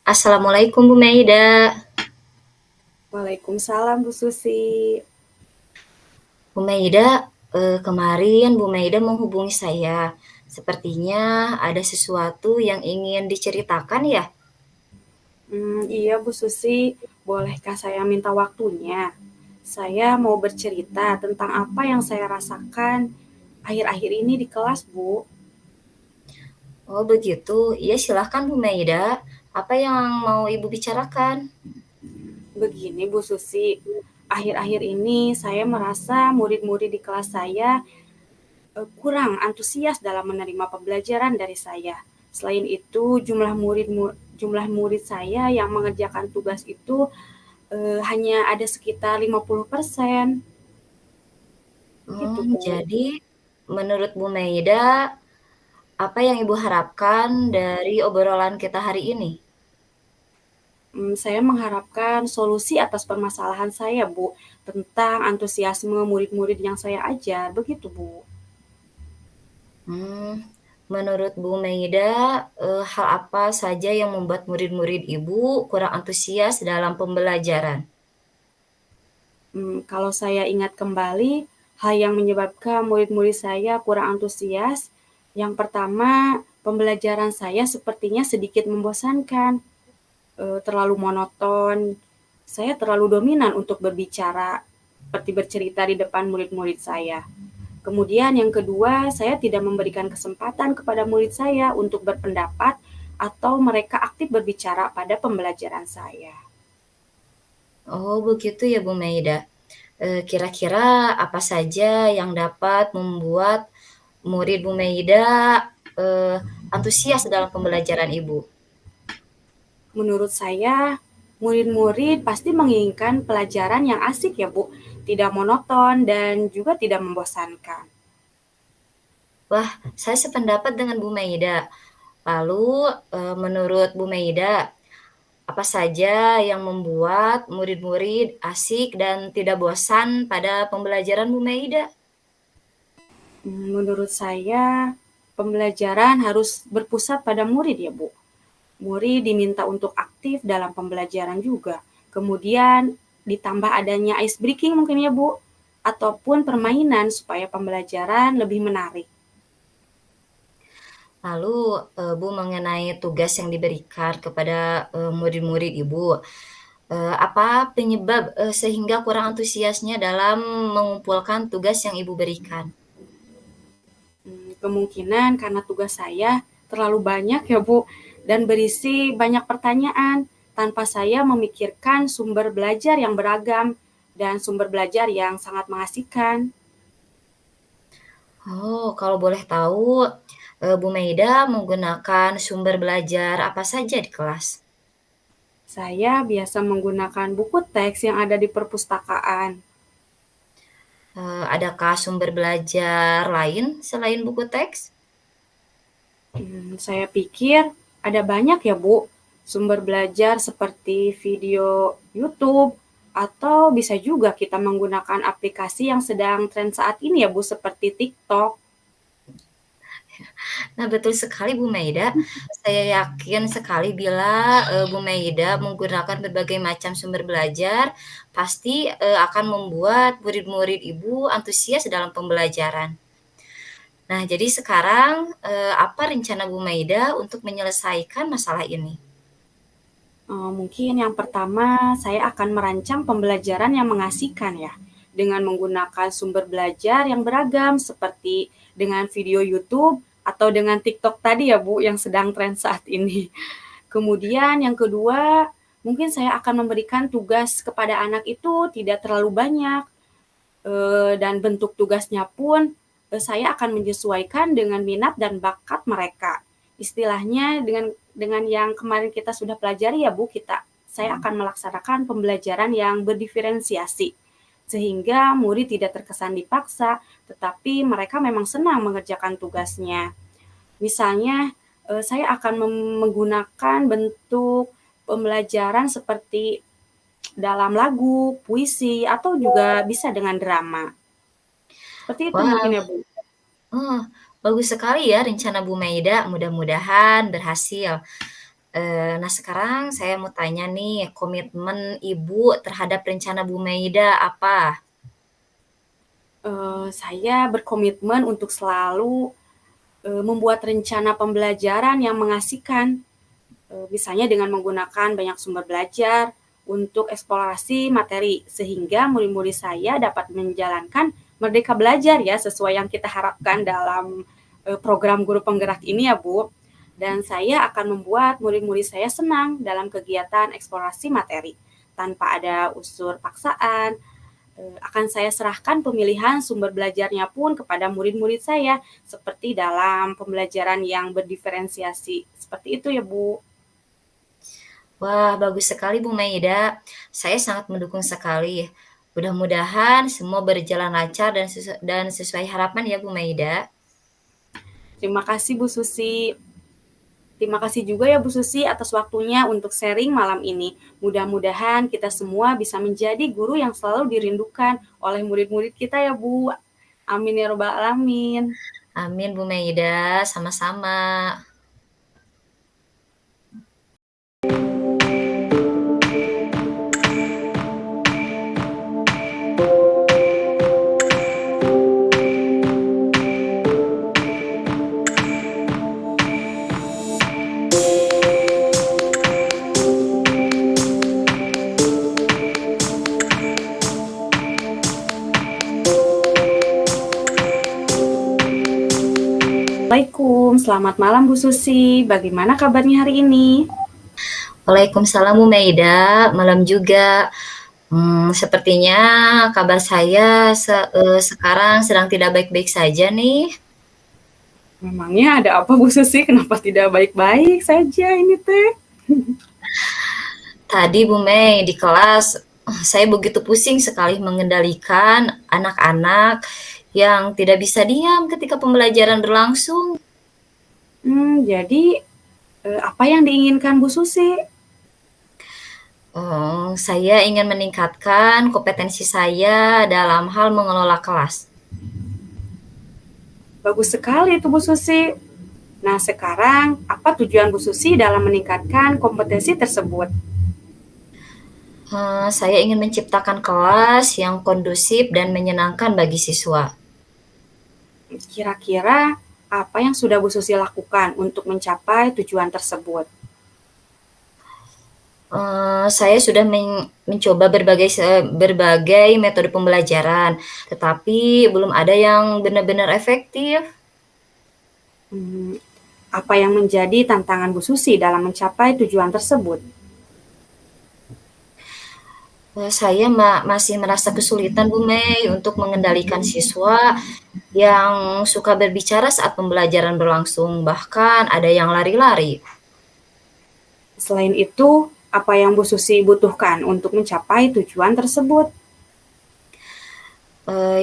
Assalamualaikum Bu Meida. Waalaikumsalam Bu Susi. Bu Meida, kemarin Bu Meida menghubungi saya. Sepertinya ada sesuatu yang ingin diceritakan ya? Iya Bu Susi, bolehkah saya minta waktunya? Saya mau bercerita tentang apa yang saya rasakan akhir-akhir ini di kelas, Bu. Oh begitu, iya silahkan Bu Meida. Apa yang mau Ibu bicarakan? Begini Bu Susi, akhir-akhir ini saya merasa murid-murid di kelas saya kurang antusias dalam menerima pembelajaran dari saya. Selain itu, jumlah murid saya yang mengerjakan tugas itu hanya ada sekitar 50%. Begitu, Bu. Jadi menurut Bu Meida, apa yang Ibu harapkan dari obrolan kita hari ini? Saya mengharapkan solusi atas permasalahan saya, Bu, tentang antusiasme murid-murid yang saya ajar, begitu, Bu. Hmm, menurut Bu Meida, hal apa saja yang membuat murid-murid Ibu kurang antusias dalam pembelajaran? Kalau saya ingat kembali, hal yang menyebabkan murid-murid saya kurang antusias, yang pertama, pembelajaran saya sepertinya sedikit membosankan, terlalu monoton. Saya terlalu dominan untuk berbicara, seperti bercerita di depan murid-murid saya. Kemudian yang kedua, saya tidak memberikan kesempatan kepada murid saya untuk berpendapat atau mereka aktif berbicara pada pembelajaran saya. Oh, begitu ya Bu Meida. Kira-kira apa saja yang dapat membuat murid Bu Meida eee, antusias dalam pembelajaran Ibu? Menurut saya, murid-murid pasti menginginkan pelajaran yang asik ya Bu, tidak monoton dan juga tidak membosankan. Wah, saya sependapat dengan Bu Meida. Lalu, menurut Bu Meida, apa saja yang membuat murid-murid asik dan tidak bosan pada pembelajaran Bu Meida? Menurut saya, pembelajaran harus berpusat pada murid ya Bu. Murid diminta untuk aktif dalam pembelajaran juga. Kemudian ditambah adanya ice breaking mungkin ya Bu, ataupun permainan supaya pembelajaran lebih menarik. Lalu, Bu, mengenai tugas yang diberikan kepada, murid-murid Ibu, apa penyebab, sehingga kurang antusiasnya dalam mengumpulkan tugas yang Ibu berikan? Kemungkinan karena tugas saya terlalu banyak ya Bu, dan berisi banyak pertanyaan tanpa saya memikirkan sumber belajar yang beragam dan sumber belajar yang sangat mengasihkan. Oh, kalau boleh tahu, Bu Meida menggunakan sumber belajar apa saja di kelas? Saya biasa menggunakan buku teks yang ada di perpustakaan. Adakah sumber belajar lain selain buku teks? Saya pikir ada banyak ya Bu, sumber belajar seperti video YouTube, atau bisa juga kita menggunakan aplikasi yang sedang tren saat ini ya Bu, seperti TikTok. Nah, betul sekali Bu Meida. Saya yakin sekali bila, Bu Meida menggunakan berbagai macam sumber belajar, pasti, akan membuat murid-murid Ibu antusias dalam pembelajaran. Nah, jadi sekarang, apa rencana Bu Meida untuk menyelesaikan masalah ini? Mungkin yang pertama saya akan merancang pembelajaran yang mengasihkan ya, dengan menggunakan sumber belajar yang beragam seperti dengan video YouTube atau dengan TikTok tadi ya Bu, yang sedang tren saat ini. Kemudian yang kedua, mungkin saya akan memberikan tugas kepada anak itu tidak terlalu banyak, dan bentuk tugasnya pun saya akan menyesuaikan dengan minat dan bakat mereka. Istilahnya dengan yang kemarin kita sudah pelajari ya Bu, saya akan melaksanakan pembelajaran yang berdiferensiasi sehingga murid tidak terkesan dipaksa, tetapi mereka memang senang mengerjakan tugasnya. Misalnya, saya akan menggunakan bentuk pembelajaran seperti dalam lagu, puisi, atau juga bisa dengan drama. Seperti itu mungkin Wah, ya, Bu. oh, bagus sekali ya rencana Bu Maida, mudah-mudahan berhasil. Nah sekarang saya mau tanya nih, komitmen Ibu terhadap rencana Bu Maida apa? Saya berkomitmen untuk selalu membuat rencana pembelajaran yang mengasihkan, misalnya dengan menggunakan banyak sumber belajar untuk eksplorasi materi, sehingga murid-murid saya dapat menjalankan merdeka belajar ya, sesuai yang kita harapkan dalam program guru penggerak ini ya Bu. Dan saya akan membuat murid-murid saya senang dalam kegiatan eksplorasi materi, tanpa ada unsur paksaan. Akan saya serahkan pemilihan sumber belajarnya pun kepada murid-murid saya, seperti dalam pembelajaran yang berdiferensiasi. Seperti itu ya Bu. Wah, bagus sekali Bu Maida. Saya sangat mendukung sekali. Mudah-mudahan semua berjalan lancar dan sesuai harapan ya Bu Maida. Terima kasih Bu Susi. Terima kasih juga ya Bu Susi atas waktunya untuk sharing malam ini. Mudah-mudahan kita semua bisa menjadi guru yang selalu dirindukan oleh murid-murid kita ya Bu. Amin ya robbal alamin. Amin Bu Maida, sama-sama. Assalamualaikum, selamat malam Bu Susi. Bagaimana kabarnya hari ini? Waalaikumsalam Bu Maida, malam juga. Sepertinya kabar saya sekarang sedang tidak baik-baik saja nih. Memangnya ada apa Bu Susi? Kenapa tidak baik-baik saja ini teh? Tadi Bu Mei di kelas saya begitu pusing sekali mengendalikan anak-anak yang tidak bisa diam ketika pembelajaran berlangsung. Jadi apa yang diinginkan Bu Susi? Saya ingin meningkatkan kompetensi saya dalam hal mengelola kelas. Bagus sekali itu Bu Susi. Nah, sekarang apa tujuan Bu Susi dalam meningkatkan kompetensi tersebut? Saya ingin menciptakan kelas yang kondusif dan menyenangkan bagi siswa. Kira-kira apa yang sudah Bu Susi lakukan untuk mencapai tujuan tersebut? Saya sudah mencoba berbagai metode pembelajaran, tetapi belum ada yang benar-benar efektif. Hmm, apa yang menjadi tantangan Bu Susi dalam mencapai tujuan tersebut? Saya masih merasa kesulitan Bu Mei untuk mengendalikan siswa yang suka berbicara saat pembelajaran berlangsung, bahkan ada yang lari-lari. Selain itu, apa yang Bu Susi butuhkan untuk mencapai tujuan tersebut?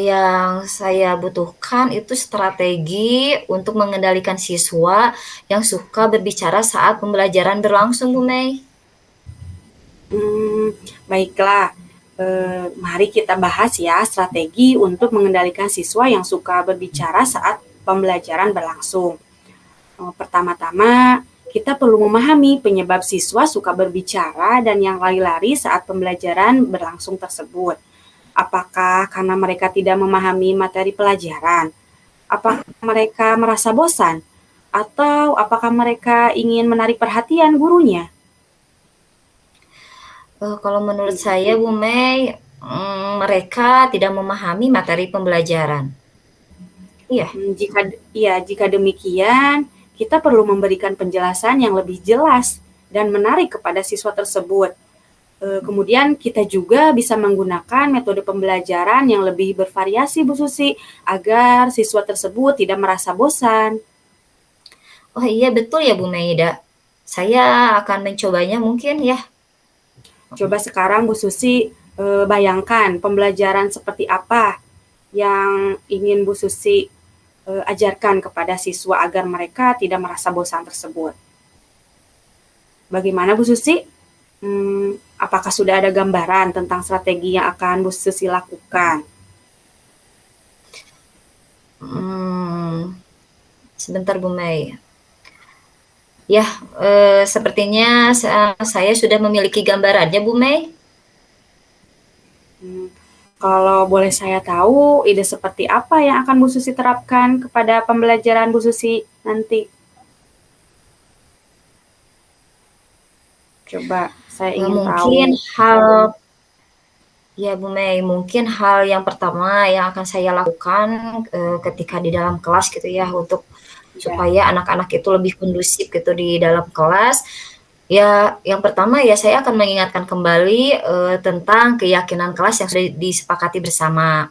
Yang saya butuhkan itu strategi untuk mengendalikan siswa yang suka berbicara saat pembelajaran berlangsung, Bu Mei. Baiklah, mari kita bahas ya strategi untuk mengendalikan siswa yang suka berbicara saat pembelajaran berlangsung. Pertama-tama, kita perlu memahami penyebab siswa suka berbicara dan yang lari-lari saat pembelajaran berlangsung tersebut. Apakah karena mereka tidak memahami materi pelajaran? Apakah mereka merasa bosan? Atau apakah mereka ingin menarik perhatian gurunya? Kalau menurut Gitu. saya Bu Mei, mereka tidak memahami materi pembelajaran. Iya. Jika demikian, kita perlu memberikan penjelasan yang lebih jelas dan menarik kepada siswa tersebut. Kemudian kita juga bisa menggunakan metode pembelajaran yang lebih bervariasi, Bu Susi, agar siswa tersebut tidak merasa bosan. Oh iya betul ya Bu Maida. Saya akan mencobanya mungkin ya. Coba sekarang Bu Susi bayangkan pembelajaran seperti apa yang ingin Bu Susi ajarkan kepada siswa agar mereka tidak merasa bosan tersebut. Bagaimana Bu Susi? Apakah sudah ada gambaran tentang strategi yang akan Bu Susi lakukan? Hmm, sebentar Bu Mei. Ya, sepertinya saya sudah memiliki gambarannya Bu Mei. Hmm, Kalau boleh saya tahu, ide seperti apa yang akan Bu Susi terapkan kepada pembelajaran Bu Susi nanti? Coba saya ingin Mungkin tahu. hal Ya, Bu Mei, mungkin hal yang pertama yang akan saya lakukan ketika di dalam kelas gitu ya, untuk Ya. supaya anak-anak itu lebih kondusif gitu di dalam kelas. Ya, yang pertama ya saya akan mengingatkan kembali tentang keyakinan kelas yang sudah disepakati bersama.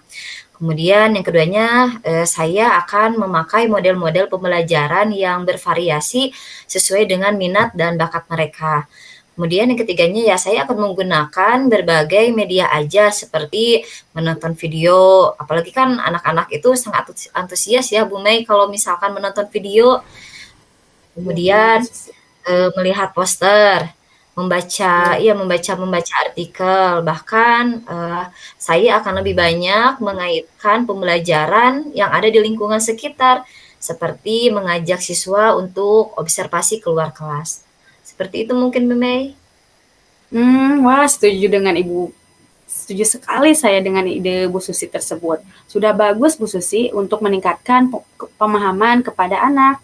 Kemudian yang keduanya, saya akan memakai model-model pembelajaran yang bervariasi sesuai dengan minat dan bakat mereka. Kemudian yang ketiganya ya saya akan menggunakan berbagai media ajar seperti menonton video, apalagi kan anak-anak itu sangat antusias ya Bu Mei kalau misalkan menonton video, Iya benar Bu kemudian Susi. melihat poster, membaca Iya. ya membaca artikel, bahkan saya akan lebih banyak mengaitkan pembelajaran yang ada di lingkungan sekitar, seperti mengajak siswa untuk observasi keluar kelas. Seperti itu mungkin Bu Mei. Wah, setuju dengan Ibu. Setuju sekali saya dengan ide Bu Susi tersebut. Sudah bagus Bu Susi untuk meningkatkan pemahaman kepada anak.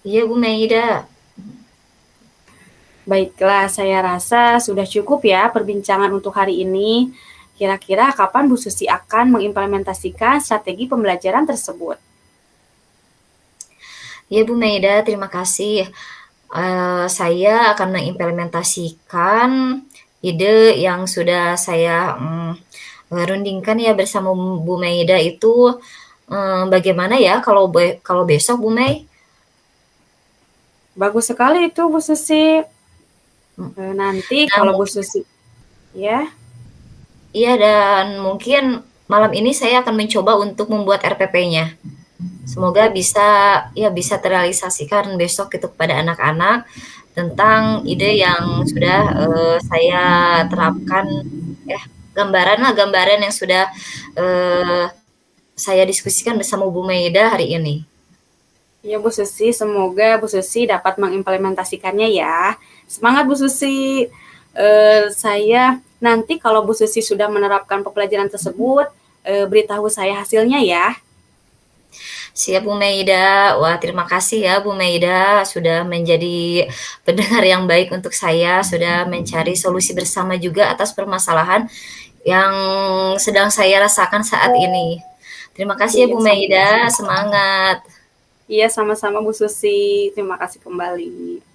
Iya Bu Maida. Baiklah, saya rasa sudah cukup ya perbincangan untuk hari ini. Kira-kira kapan Bu Susi akan mengimplementasikan strategi pembelajaran tersebut? Iya Bu Maida, terima kasih. Saya akan mengimplementasikan ide yang sudah saya rundingkan ya bersama Bu Maida itu, bagaimana ya kalau besok Bu Mei? Bagus sekali itu Bu Susi. Nanti Nah, kalau Bu Susi, ya, iya dan mungkin malam ini saya akan mencoba untuk membuat RPP-nya. Semoga bisa terrealisasikan besok itu kepada anak-anak tentang ide yang sudah saya terapkan, ya gambaran yang sudah eh, saya diskusikan bersama Bu Maida hari ini. ya Bu Susi, semoga Bu Susi dapat mengimplementasikannya ya. Semangat Bu Susi. Saya nanti kalau Bu Susi sudah menerapkan pembelajaran tersebut, beritahu saya hasilnya ya. Siap Bu Maida. Wah, terima kasih ya Bu Maida sudah menjadi pendengar yang baik untuk saya, sudah mencari solusi bersama juga atas permasalahan yang sedang saya rasakan saat ini. Terima kasih ya Iya, Bu Maida, semangat. iya sama-sama Bu Susi. Terima kasih kembali.